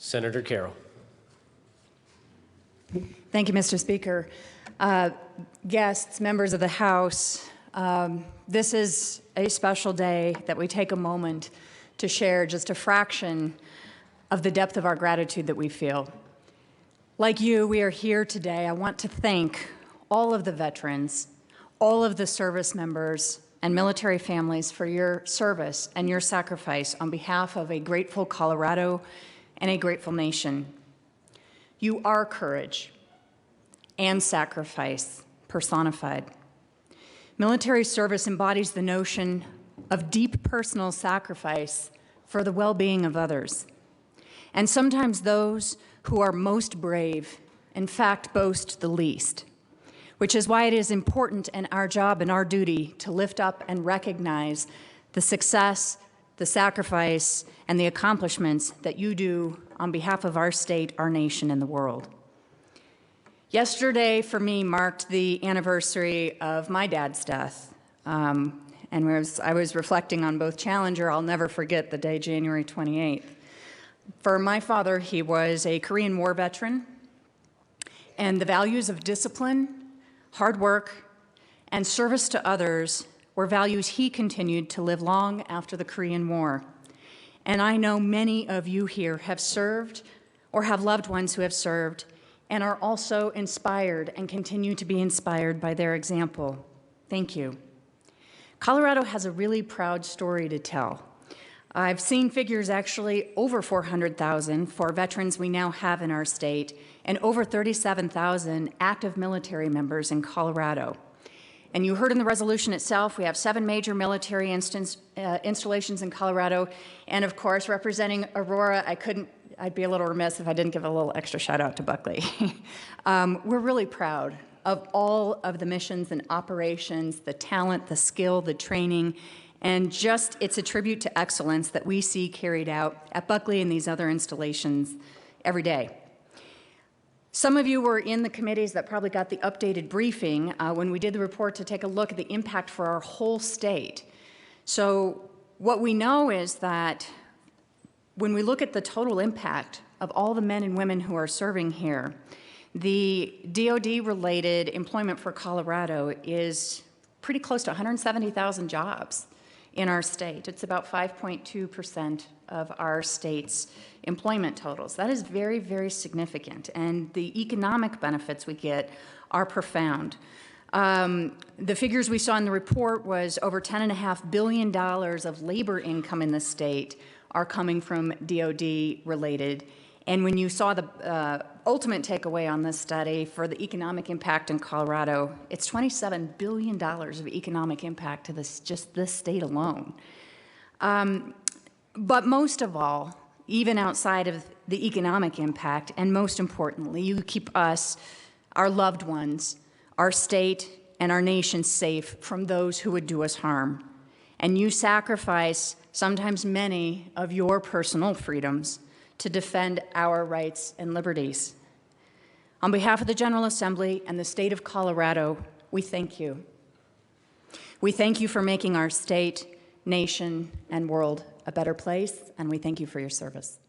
Senator Carroll. Thank you, Mr. Speaker. Guests, members of the House, this is a special day that we take a moment to share just a fraction of the depth of our gratitude that we feel. Like you, we are here today. I want to thank all of the veterans, all of the service members and military families for your service and your sacrifice on behalf of a grateful Colorado and a grateful nation. You are courage and sacrifice personified. Military service embodies the notion of deep personal sacrifice for the well-being of others. And sometimes those who are most brave, in fact, boast the least, which is why it is important and our job and our duty to lift up and recognize the success, the sacrifice, and the accomplishments that you do on behalf of our state, our nation, and the world. Yesterday, for me, marked the anniversary of my dad's death. And I was reflecting on both Challenger, I'll never forget the day, January 28th. For my father, he was a Korean War veteran, and the values of discipline, hard work, and service to others were values he continued to live long after the Korean War. And I know many of you here have served or have loved ones who have served and are also inspired and continue to be inspired by their example. Thank you. Colorado has a really proud story to tell. I've seen figures actually over 400,000 for veterans we now have in our state and over 37,000 active military members in Colorado. And you heard in the resolution itself, we have 7 major military installations in Colorado. And of course, representing Aurora, I'd be a little remiss if I didn't give a little extra shout out to Buckley. We're really proud of all of the missions and operations, the talent, the skill, the training, and just it's a tribute to excellence that we see carried out at Buckley and these other installations every day. Some of you were in the committees that probably got the updated briefing when we did the report to take a look at the impact for our whole state. So what we know is that when we look at the total impact of all the men and women who are serving here, the DoD-related employment for Colorado is pretty close to 170,000 jobs in our state. It's about 5.2% of our state's employment totals. That is very, very significant, and the economic benefits we get are profound. The figures we saw in the report was over $10.5 billion of labor income in the state are coming from DoD-related. And when you saw the ultimate takeaway on this study for the economic impact in Colorado, it's $27 billion of economic impact to just this state alone. But most of all, even outside of the economic impact, and most importantly, you keep us, our loved ones, our state, and our nation safe from those who would do us harm. And you sacrifice sometimes many of your personal freedoms to defend our rights and liberties. On behalf of the General Assembly and the state of Colorado, we thank you. We thank you for making our state, nation, and world a better place, and we thank you for your service.